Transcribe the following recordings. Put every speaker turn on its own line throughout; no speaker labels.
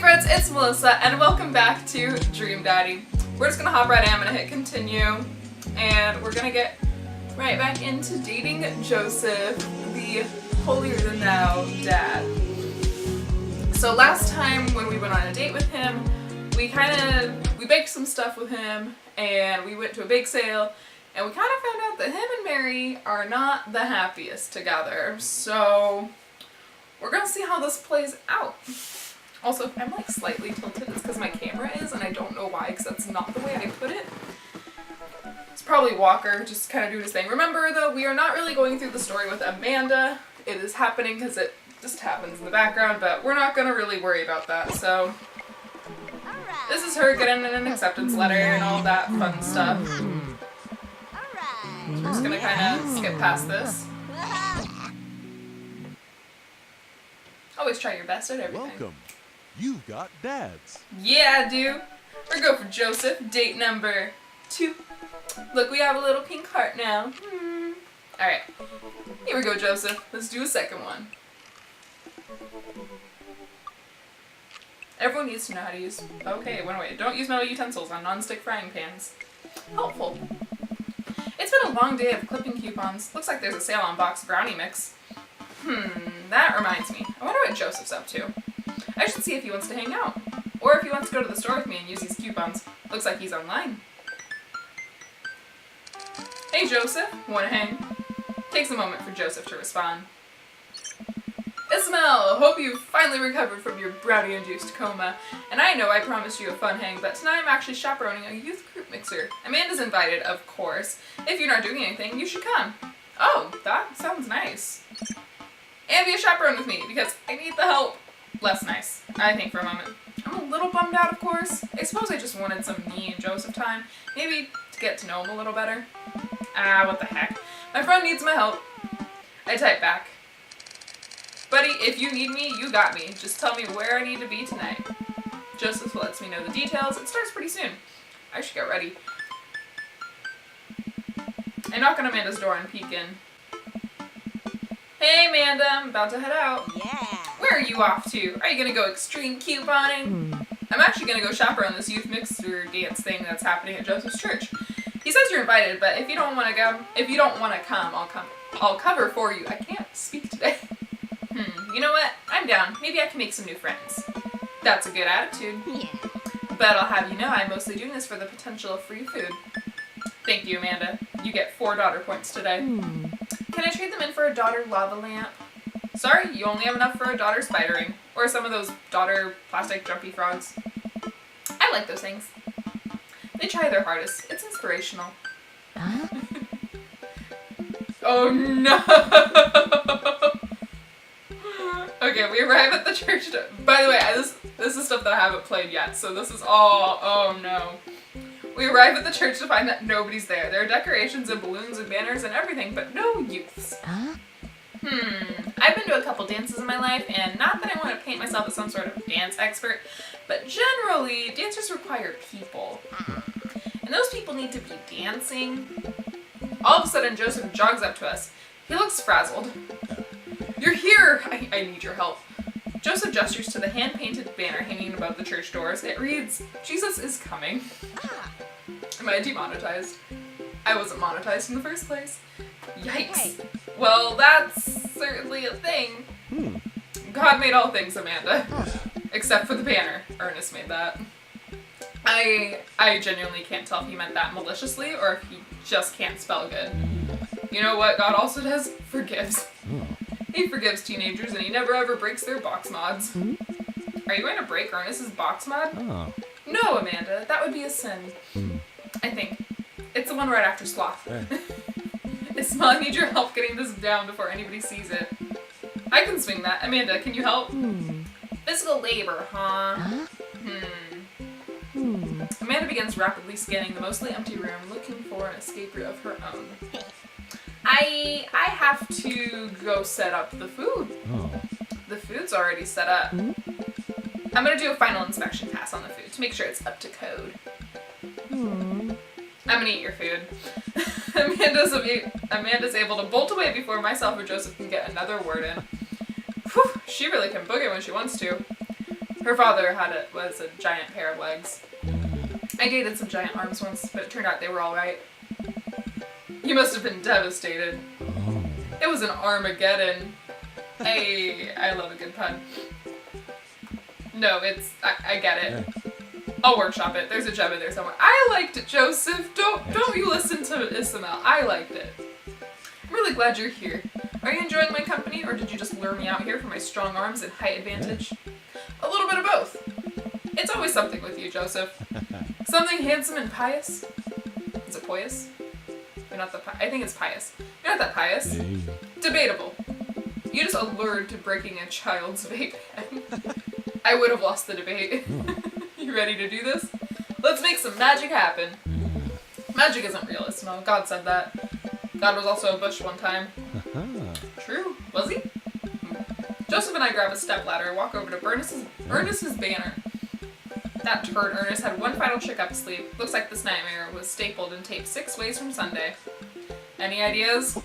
friends, it's Melissa, and welcome back to Dream Daddy. We're just gonna hop right in. I'm gonna hit continue, and we're gonna get right back into dating Joseph, the holier-than-thou dad. So last time when we went on a date with him, we baked some stuff with him, and we went to a bake sale, and we kind of found out that him and Mary are not the happiest together. So we're gonna see how this plays out. Also, if I'm like slightly tilted, it's because my camera is, and I don't know why, because that's not the way I put it. It's probably Walker just kind of doing his thing. Remember, though, we are not really going through the story with Amanda. It is happening because it just happens in the background, but we're not going to really worry about that. So this is her getting an acceptance letter and all that fun stuff. So we're just going to kind of skip past this. Always try your best at everything.
Welcome. You've got dads.
Yeah, I do. We're going for Joseph, date number 2. Look, we have a little pink heart now. Alright. Here we go, Joseph. Let's do a second one. Everyone needs to know how to use... Okay, it went away. Don't use metal utensils on non-stick frying pans. Helpful. It's been a long day of clipping coupons. Looks like there's a sale on box brownie mix. That reminds me. I wonder what Joseph's up to. I should see if he wants to hang out. Or if he wants to go to the store with me and use these coupons. Looks like he's online. Hey Joseph, wanna hang? Takes a moment for Joseph to respond. Ismael, hope you've finally recovered from your brownie-induced coma. And I know I promised you a fun hang, but tonight I'm actually chaperoning a youth group mixer. Amanda's invited, of course. If you're not doing anything, you should come. Oh, that sounds nice. And be a chaperone with me, because I need the help. Less nice, I think, for a moment. I'm a little bummed out, of course. I suppose I just wanted some me and Joseph time. Maybe to get to know him a little better. What the heck. My friend needs my help. I type back. Buddy, if you need me, you got me. Just tell me where I need to be tonight. Joseph lets me know the details. It starts pretty soon. I should get ready. I knock on Amanda's door and peek in. Hey Amanda, I'm about to head out.
Yeah.
Where are you off to? Are you gonna go extreme couponing? I'm actually gonna go chaperone this youth mixer dance thing that's happening at Joseph's church. He says you're invited, but if you don't want to come, I'll cover for you. I can't speak today. You know what? I'm down. Maybe I can make some new friends. That's a good attitude.
Yeah.
But I'll have you know I'm mostly doing this for the potential of free food. Thank you, Amanda. You get 4 daughter points today. Can I trade them in for a daughter lava lamp? Sorry, you only have enough for a daughter spider ring. Or some of those daughter plastic jumpy frogs. I like those things. They try their hardest. It's inspirational.
Huh?
Oh no! Okay, we arrive at the church. By the way, this is stuff that I haven't played yet, so this is all... Oh no. We arrive at the church to find that nobody's there. There are decorations and balloons and banners and everything, but no youths.
Huh?
I've been to a couple dances in my life, and not that I want to paint myself as some sort of dance expert, but generally, dancers require people. And those people need to be dancing. All of a sudden, Joseph jogs up to us. He looks frazzled. You're here! I need your help. Joseph gestures to the hand-painted banner hanging above the church doors. It reads, Jesus is coming. Am I demonetized? I wasn't monetized in the first place. Yikes.
Hey.
Well, that's certainly a thing. God made all things, Amanda. Except for the banner. Ernest made that. I genuinely can't tell if he meant that maliciously or if he just can't spell good. You know what God also does? Forgives. He forgives teenagers and he never ever breaks their box mods. Are you going to break Ernest's box mod?
Oh.
No, Amanda. That would be a sin. I think. It's the one right after sloth.
Hey.
Ismael, I need your help getting this down before anybody sees it. I can swing that. Amanda, can you help? Physical labor, huh? Amanda begins rapidly scanning the mostly empty room, looking for an escape route of her own. I have to go set up the food.
Oh.
The food's already set up. I'm gonna do a final inspection pass on the food to make sure it's up to code. I'm gonna eat your food. Amanda's able to bolt away before myself or Joseph can get another word in. Whew, she really can boogie when she wants to. Her father was a giant pair of legs. I dated some giant arms once, but it turned out they were alright. You must have been devastated.
Oh.
It was an Armageddon. I love a good pun. No, I get it.
Yeah.
I'll workshop it. There's a gem in there somewhere. I liked it, Joseph. Don't you listen to Isabel. I liked it. I'm really glad you're here. Are you enjoying my company, or did you just lure me out here for my strong arms and height advantage? A little bit of both. It's always something with you, Joseph. Something handsome and pious. Is it pious? You're not I think it's pious. You're not that pious.
Hey.
Debatable. You just allured to breaking a child's vape pen. I would have lost the debate. You ready to do this? Let's make some magic happen. Magic isn't real, Ismail. God said that. God was also a bush one time. True. Was he? Joseph and I grab a stepladder and walk over to Ernest's banner. That turd Ernest had one final trick up his sleeve. Looks like this nightmare was stapled and taped 6 ways from Sunday. Any ideas?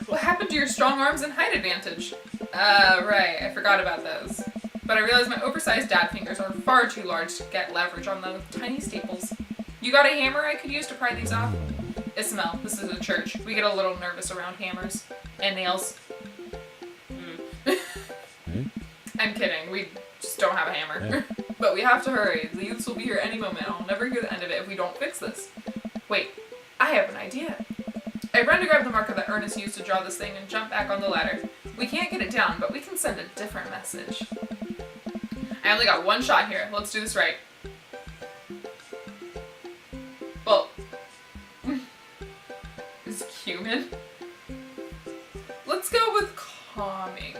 What happened to your strong arms and height advantage? Right. I forgot about those. But I realized my oversized dad fingers are far too large to get leverage on those tiny staples. You got a hammer I could use to pry these off? Ismail, this is a church. We get a little nervous around hammers. And nails. I'm kidding. We just don't have a hammer.
Yeah.
But we have to hurry. The youths will be here any moment. I'll never hear the end of it if we don't fix this. Wait, I have an idea. I run to grab the marker that Ernest used to draw this thing and jump back on the ladder. We can't get it down, but we can send a different message. I only got one shot here. Let's do this right. Well, is human? Let's go with calming.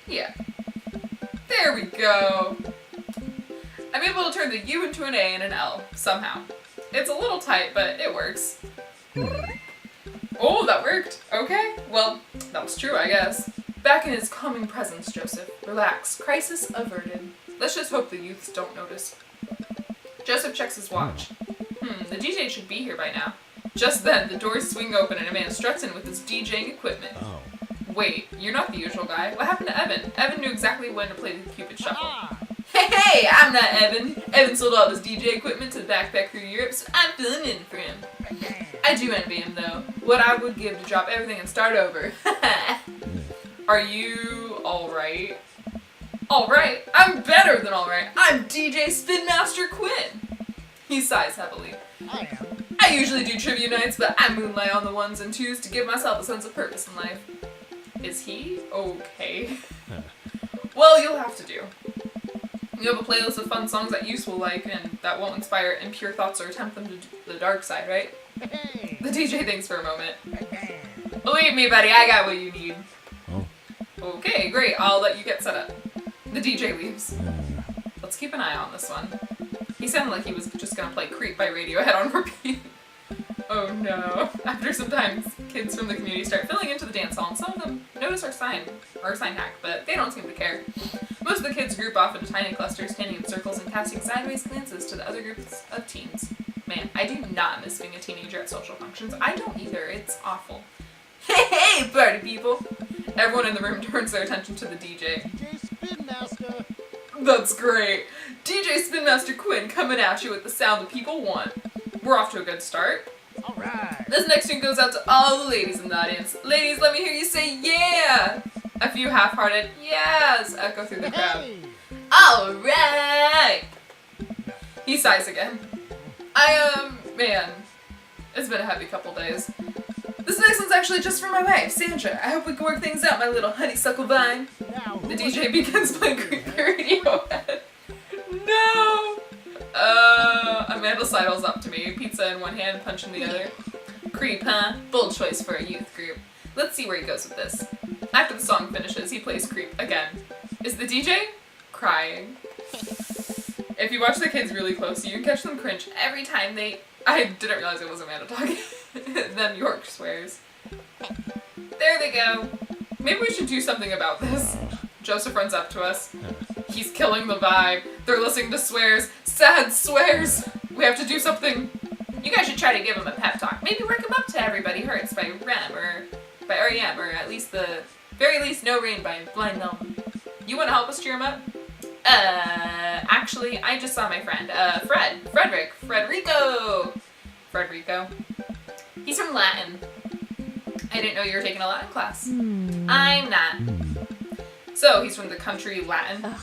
Yeah. There we go. I'm able to turn the U into an A and an L, somehow. It's a little tight, but it works. Oh, that worked. Okay, well, that was true, I guess. Back in his calming presence, Joseph. Relax. Crisis averted. Let's just hope the youths don't notice. Joseph checks his watch. The DJ should be here by now. Just then, the doors swing open and a man struts in with his DJing equipment.
Oh.
Wait, you're not the usual guy. What happened to Evan? Evan knew exactly when to play the Cupid Shuffle. Hey, I'm not Evan. Evan sold all his DJ equipment to the backpack through Europe, so I'm filling in for him. I do envy him, though. What I would give to drop everything and start over. Are you alright? Alright? I'm better than alright. I'm DJ Spin Master Quinn. He sighs heavily.
I am.
I usually do trivia nights, but I moonlight on the ones and twos to give myself a sense of purpose in life. Is he okay? Well, you'll have to do. You have a playlist of fun songs that you will like and that won't inspire impure thoughts or tempt them to the dark side, right?
Hey.
The DJ thinks for a moment. Believe me, buddy, I got what you need.
Oh.
Okay, great. I'll let you get set up. The DJ leaves. Let's keep an eye on this one. He sounded like he was just gonna play Creep by Radiohead on repeat. Oh no. After some time, kids from the community start filling into the dance hall, and some of them notice our sign hack, but they don't seem to care. Most of the kids group off into tiny clusters, standing in circles and casting sideways glances to the other groups of teens. Man, I do not miss being a teenager at social functions. I don't either. It's awful. Hey, party people! Everyone in the room turns their attention to the DJ.
DJ Spin Master.
That's great. DJ Spin Master Quinn coming at you with the sound the people want. We're off to a good start.
All right.
This next tune goes out to all the ladies in the audience. Ladies, let me hear you say yeah! A few half-hearted yes echo through the crowd.
Hey.
Alright! He sighs again. Man, it's been a heavy couple days. This next one's actually just for my wife, Sandra. I hope we can work things out, my little honeysuckle vine.
Now,
The
who was
DJ begins playing creepy Radiohead. No! Amanda sidles up to me, pizza in one hand, punch in the other. Creep, huh? Bold choice for a youth group. Let's see where he goes with this. After the song finishes, he plays Creep again. Is the DJ crying? If you watch the kids really closely, you can catch them cringe every time I didn't realize it was Amanda talking. Then York swears. There they go. Maybe we should do something about this. Joseph runs up to us. He's killing the vibe. They're listening to swears. Sad swears. We have to do something. You guys should try to give him a pep talk. Maybe work him up to Everybody Hurts by REM or by REM, or at least the very least No Rain by Blind Melon. You want to help us cheer him up? Actually, I just saw my friend, Frederico. He's from Latin. I didn't know you were taking a Latin class. I'm not. So, he's from the country Latin.
Ugh.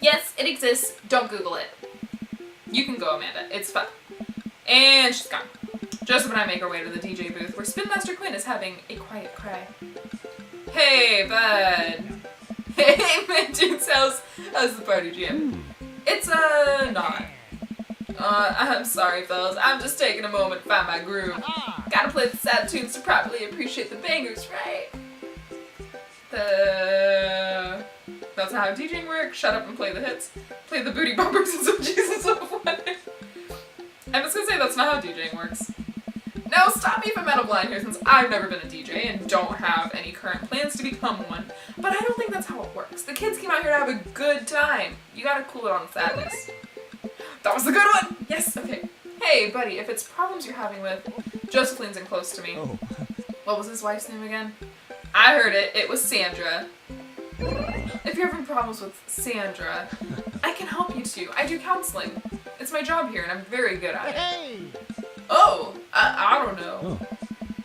Yes, it exists. Don't Google it. You can go, Amanda. It's fun. And she's gone. Joseph and I make our way to the DJ booth where Spin Master Quinn is having a quiet cry. Hey, bud. Hey, man, dudes, how's the party, Jim? It's, not. I'm sorry, fellas. I'm just taking a moment to find my groove.
Ah.
Gotta play the sad tunes to properly appreciate the bangers, right? That's not how DJing works. Shut up and play the hits. Play the booty bumpers and some Jesus of Wonder. I'm just gonna say that's not how DJing works. Now stop me if I'm out of line here, since I've never been a DJ and don't have any current plans to become one. But I don't think that's how it works. The kids came out here to have a good time. You gotta cool it on the sadness. That was a good one! Yes, okay. Hey, buddy, if it's problems you're having with... Joseph leans in close to me.
Oh.
What was his wife's name again? I heard it. It was Sandra. If you're having problems with Sandra, I can help you too. I do counseling. It's my job here and I'm very good at it.
Hey!
Oh, I don't know.
Oh.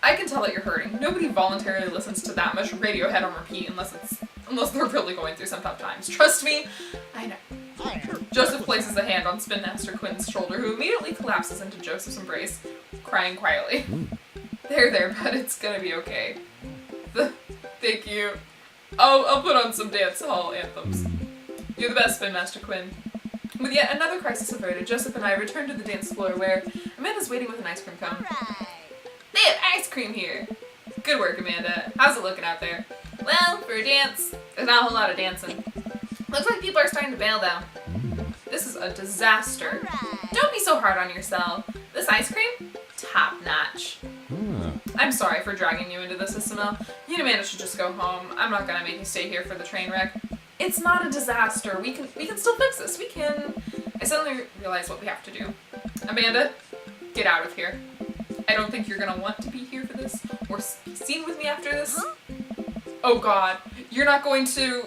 I can tell that you're hurting. Nobody voluntarily listens to that much Radiohead on repeat unless they're really going through some tough times. Trust me, I know.
I am.
Joseph places a hand on Spin Master Quinn's shoulder, who immediately collapses into Joseph's embrace, crying quietly. There, bud, it's gonna be okay. Thank you. I'll put on some dance hall anthems. You're the best, Spin Master Quinn. With yet another crisis averted, Joseph and I return to the dance floor where Amanda's waiting with an ice cream cone. They have ice cream here! Good work, Amanda. How's it looking out there? Well, for a dance, there's not a whole lot of dancing. Looks like people are starting to bail, though. This is a disaster. Don't be so hard on yourself. This ice cream? Top notch. I'm sorry for dragging you into this, Isabel. You and Amanda should just go home. I'm not gonna make you stay here for the train wreck. It's not a disaster. We can still fix this. We can. I suddenly realize what we have to do. Amanda, get out of here. I don't think you're gonna want to be here for this or be seen with me after this. Oh God, you're not going to.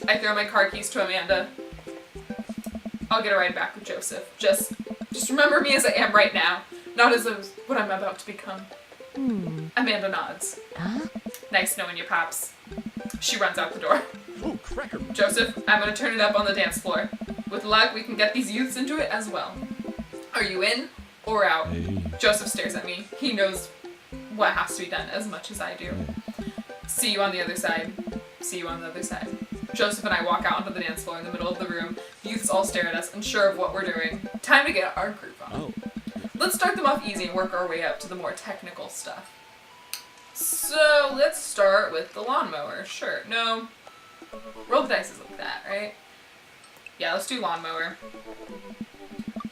I throw my car keys to Amanda. I'll get a ride back with Joseph. Just remember me as I am right now, not as what I'm about to become. Amanda nods.
Huh?
Nice knowing you, Pops. She runs out the door.
Oh, cracker.
Joseph, I'm gonna turn it up on the dance floor. With luck, we can get these youths into it as well. Are you in or out?
Hey.
Joseph stares at me. He knows what has to be done as much as I do. See you on the other side. See you on the other side. Joseph and I walk out onto the dance floor in the middle of the room. Youths all stare at us, unsure of what we're doing. Time to get our group on.
Oh.
Let's start them off easy and work our way up to the more technical stuff. So let's start with the lawnmower. Sure. No. Roll the dice like that, right? Yeah, let's do lawnmower.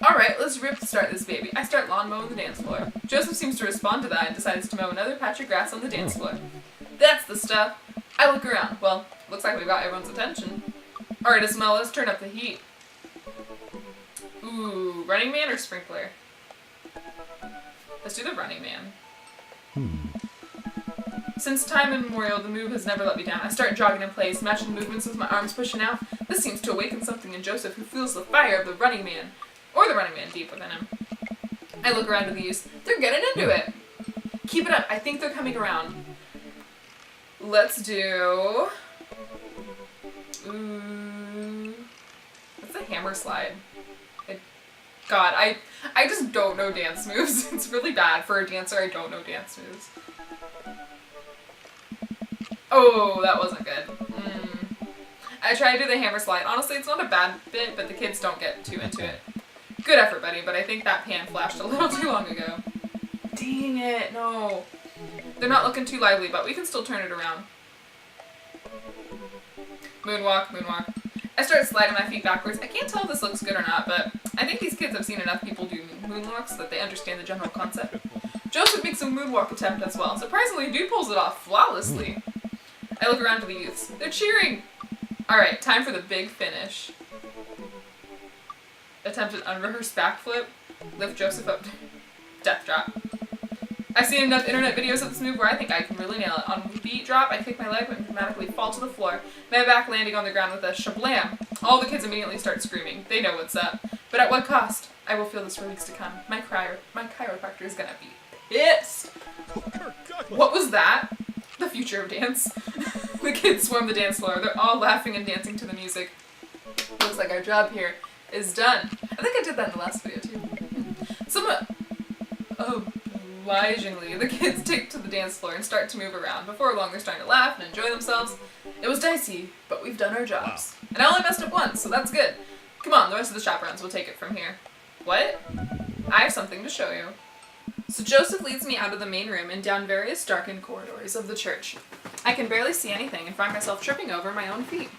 Alright, let's start this baby. I start lawn mowing the dance floor. Joseph seems to respond to that and decides to mow another patch of grass on the dance floor. That's the stuff. I look around. Well, looks like we got everyone's attention. Alright, Ismael, let's turn up the heat. Ooh, Running Man or Sprinkler? Let's do the Running Man. Since time immemorial, the move has never let me down. I start jogging in place, matching the movements with my arms pushing out. This seems to awaken something in Joseph, who feels the fire of the Running Man. Or the Running Man deep within him. I look around at the youths. They're getting into it. Keep it up. I think they're coming around. Let's do... Ooh... What's the hammer slide? God, I just don't know dance moves. It's really bad. For a dancer, I don't know dance moves. Oh, that wasn't good. I tried to do the hammer slide. Honestly, it's not a bad bit, but the kids don't get too into it. Good effort, buddy, but I think that pan flashed a little too long ago. Dang it, no. They're not looking too lively, but we can still turn it around. Moonwalk, moonwalk. I start sliding my feet backwards. I can't tell if this looks good or not, but I think these kids have seen enough people do moonwalks that they understand the general concept. Joseph makes a moonwalk attempt as well. Surprisingly, dude pulls it off flawlessly. I look around to the youths. They're cheering! Alright, time for the big finish. Attempt an unrehearsed backflip. Lift Joseph up. Death drop. I've seen enough internet videos of this move where I think I can really nail it. On beat drop, I kick my leg and dramatically fall to the floor, my back landing on the ground with a shablam. All the kids immediately start screaming. They know what's up. But at what cost? I will feel this for weeks to come. My chiropractor is gonna be pissed. What was that? The future of dance. The kids swarm the dance floor. They're all laughing and dancing to the music. Looks like our job here is done. I think I did that in the last video too. Somewhat obligingly, the kids take to the dance floor and start to move around. Before long, they're starting to laugh and enjoy themselves. It was dicey, but we've done our jobs. And I only messed up once, so that's good. Come on, the rest of the chaperones will take it from here. What? I have something to show you. So Joseph leads me out of the main room and down various darkened corridors of the church. I can barely see anything and find myself tripping over my own feet.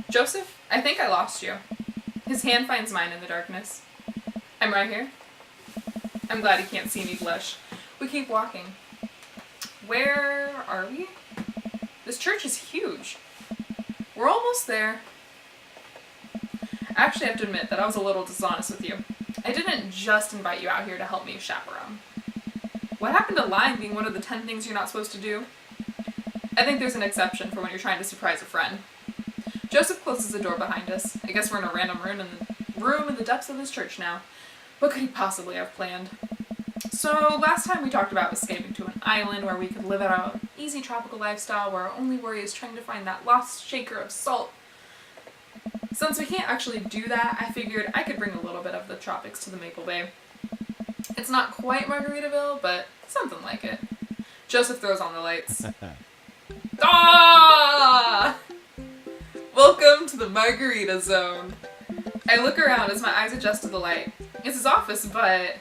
Joseph, I think I lost you. His hand finds mine in the darkness. I'm right here. I'm glad he can't see me blush. We keep walking. Where are we? This church is huge. We're almost there. I actually have to admit that I was a little dishonest with you. I didn't just invite you out here to help me chaperone. What happened to lying being one of the 10 things you're not supposed to do? I think there's an exception for when you're trying to surprise a friend. Joseph closes the door behind us. I guess we're in a random room in the depths of this church now. What could he possibly have planned? So last time we talked about escaping to an island where we could live out an easy tropical lifestyle where our only worry is trying to find that lost shaker of salt. Since we can't actually do that, I figured I could bring a little bit of the tropics to the Maple Bay. It's not quite Margaritaville, but something like it. Joseph throws on the lights. Ah! Welcome to the Margarita Zone. I look around as my eyes adjust to the light. It's his office, but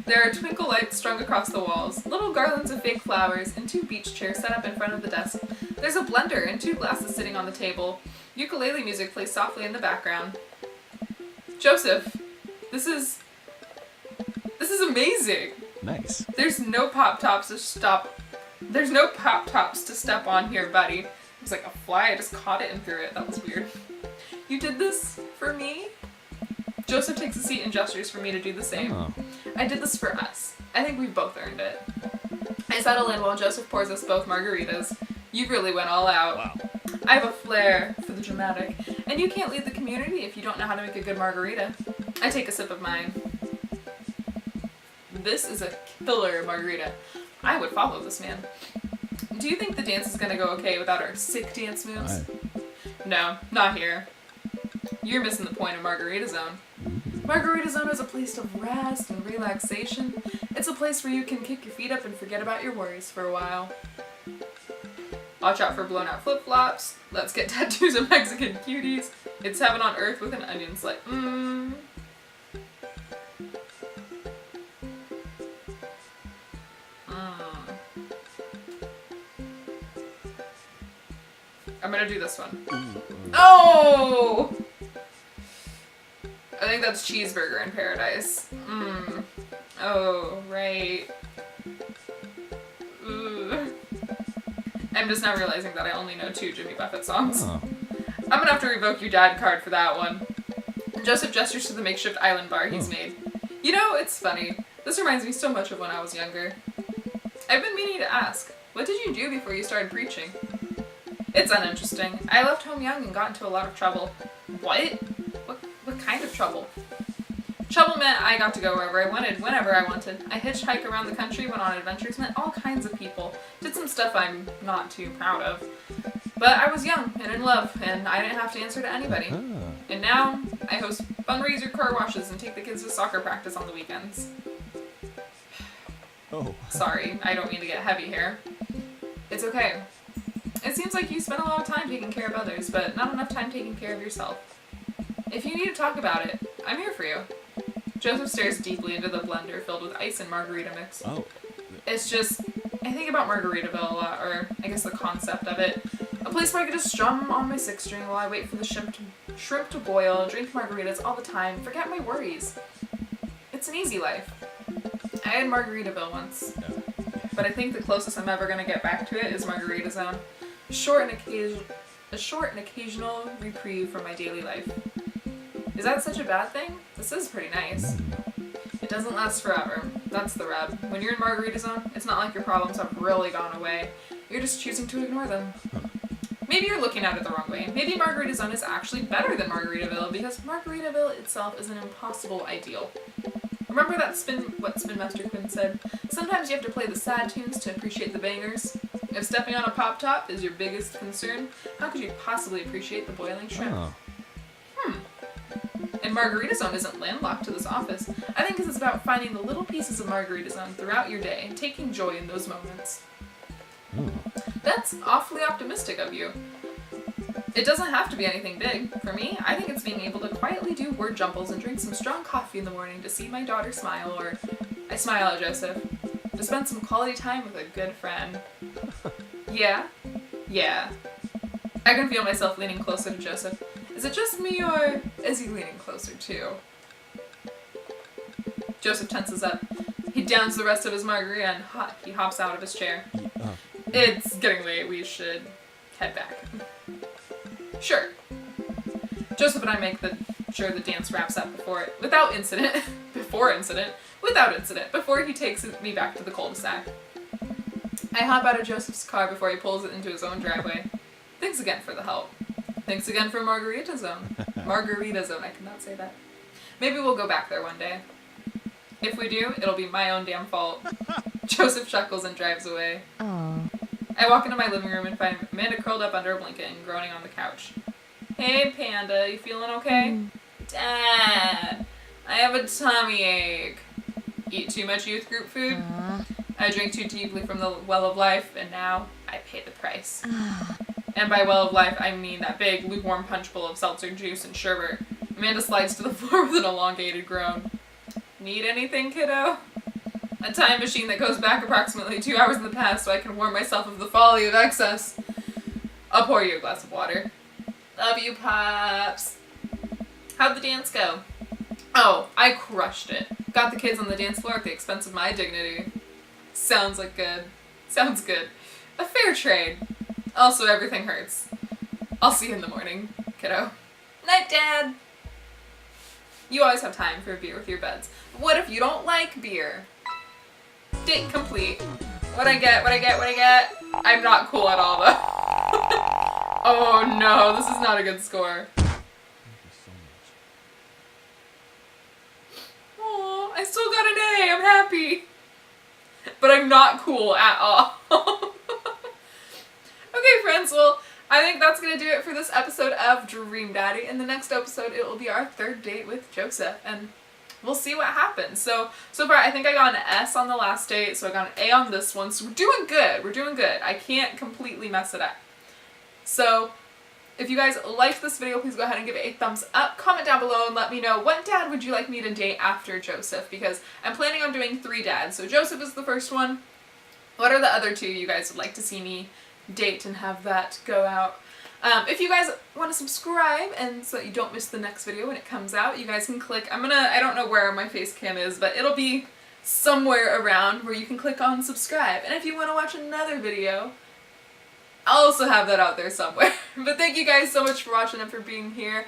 there are twinkle lights strung across the walls, little garlands of fake flowers, and 2 beach chairs set up in front of the desk. There's a blender and 2 glasses sitting on the table. Ukulele music plays softly in the background. Joseph, this is amazing.
Nice.
There's no pop tops to step on here, buddy. It was like a fly. I just caught it and threw it. That was weird. You did this for me? Joseph takes a seat and gestures for me to do the same.
Oh.
I did this for us. I think we've both earned it. I settle in while Joseph pours us both margaritas. You really went all out.
Wow.
I have a flair for the dramatic, and you can't lead the community if you don't know how to make a good margarita. I take a sip of mine. This is a killer margarita. I would follow this man. Do you think the dance is gonna go okay without our sick dance moves? No, not here. You're missing the point of Margarita Zone. Margarita Zone is a place of rest and relaxation. It's a place where you can kick your feet up and forget about your worries for a while. Watch out for blown out flip-flops. Let's get tattoos of Mexican cuties. It's heaven on earth with an onion slice. I'm gonna do this one. Oh! I think that's cheeseburger in paradise. Oh, right. Ugh. I'm just now realizing that I only know 2 Jimmy Buffett songs.
Oh.
I'm gonna have to revoke your dad card for that one. Joseph gestures to the makeshift island bar he's made. You know, it's funny. This reminds me so much of when I was younger. I've been meaning to ask, what did you do before you started preaching? It's uninteresting. I left home young and got into a lot of trouble. What? What kind of trouble? Trouble meant I got to go wherever I wanted, whenever I wanted. I hitchhiked around the country, went on adventures, met all kinds of people. Did some stuff I'm not too proud of. But I was young and in love, and I didn't have to answer to anybody. And now, I host fundraiser car washes and take the kids to soccer practice on the weekends.
Oh.
Sorry, I don't mean to get heavy here. It's okay. It seems like you spend a lot of time taking care of others, but not enough time taking care of yourself. If you need to talk about it, I'm here for you. Joseph stares deeply into the blender filled with ice and margarita mix.
Oh.
It's just, I think about Margaritaville a lot, or I guess the concept of it. A place where I could just strum on my 6-string while I wait for the shrimp to boil, drink margaritas all the time, forget my worries. It's an easy life. I had Margaritaville once, but I think the closest I'm ever going to get back to it is Margarita Zone. A short and occasional reprieve from my daily life. Is that such a bad thing? This is pretty nice. It doesn't last forever. That's the rub. When you're in Margarita Zone, it's not like your problems have really gone away. You're just choosing to ignore them. Maybe you're looking at it the wrong way. Maybe Margarita Zone is actually better than Margaritaville because Margaritaville itself is an impossible ideal. Remember what Spin Master Quinn said? Sometimes you have to play the sad tunes to appreciate the bangers. If stepping on a pop top is your biggest concern, how could you possibly appreciate the boiling shrimp?
Oh.
And Margarita Zone isn't landlocked to this office. I think this is about finding the little pieces of Margarita Zone throughout your day and taking joy in those moments. That's awfully optimistic of you. It doesn't have to be anything big. For me, I think it's being able to quietly do word jumbles and drink some strong coffee in the morning to see my daughter smile, or I smile at Joseph, to spend some quality time with a good friend. Yeah? Yeah. I can feel myself leaning closer to Joseph. Is it just me, or is he leaning closer too? Joseph tenses up. He downs the rest of his margarita and he hops out of his chair. It's getting late. We should head back. Sure. Joseph and I make sure the dance wraps up before he takes me back to the cul-de-sac. I hop out of Joseph's car before he pulls it into his own driveway. Thanks again for the help. Thanks again for Margarita Zone. Margarita Zone, I cannot say that. Maybe we'll go back there one day. If we do, it'll be my own damn fault. Joseph chuckles and drives away.
Aww.
I walk into my living room and find Amanda curled up under a blanket and groaning on the couch. Hey, Panda, you feeling okay? Dad, I have a tummy ache. Eat too much youth group food? I drink too deeply from the well of life, and now I pay the price. And by well of life, I mean that big, lukewarm punch bowl of seltzer juice and sherbet. Amanda slides to the floor with an elongated groan. Need anything, kiddo? A time machine that goes back approximately 2 hours in the past so I can warn myself of the folly of excess. I'll pour you a glass of water. Love you, Pops. How'd the dance go? Oh, I crushed it. Got the kids on the dance floor at the expense of my dignity. Sounds good. A fair trade. Also, everything hurts. I'll see you in the morning, kiddo. Night, Dad. You always have time for a beer with your buds. But what if you don't like beer? Date complete. What I get? I'm not cool at all, though. Oh no, this is not a good score.
Thank you so much.
Oh, I still got an A. I'm happy. But I'm not cool at all. Okay, friends, well, I think that's going to do it for this episode of Dream Daddy. In the next episode, it will be our third date with Joseph, and we'll see what happens. So far, I think I got an S on the last date, so I got an A on this one, so we're doing good. I can't completely mess it up. So, if you guys liked this video, please go ahead and give it a thumbs up. Comment down below and let me know what dad would you like me to date after Joseph, because I'm planning on doing 3 dads. So Joseph is the first one. What are the other 2 you guys would like to see me date and have that go out? If you guys want to subscribe and so that you don't miss the next video when it comes out, you guys can click, I don't know where my face cam is, but it'll be somewhere around where you can click on subscribe. And if you want to watch another video, I'll also have that out there somewhere. But thank you guys so much for watching and for being here,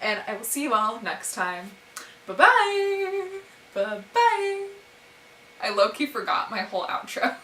and I will see you all next time. Bye-bye! Bye-bye! I low-key forgot my whole outro.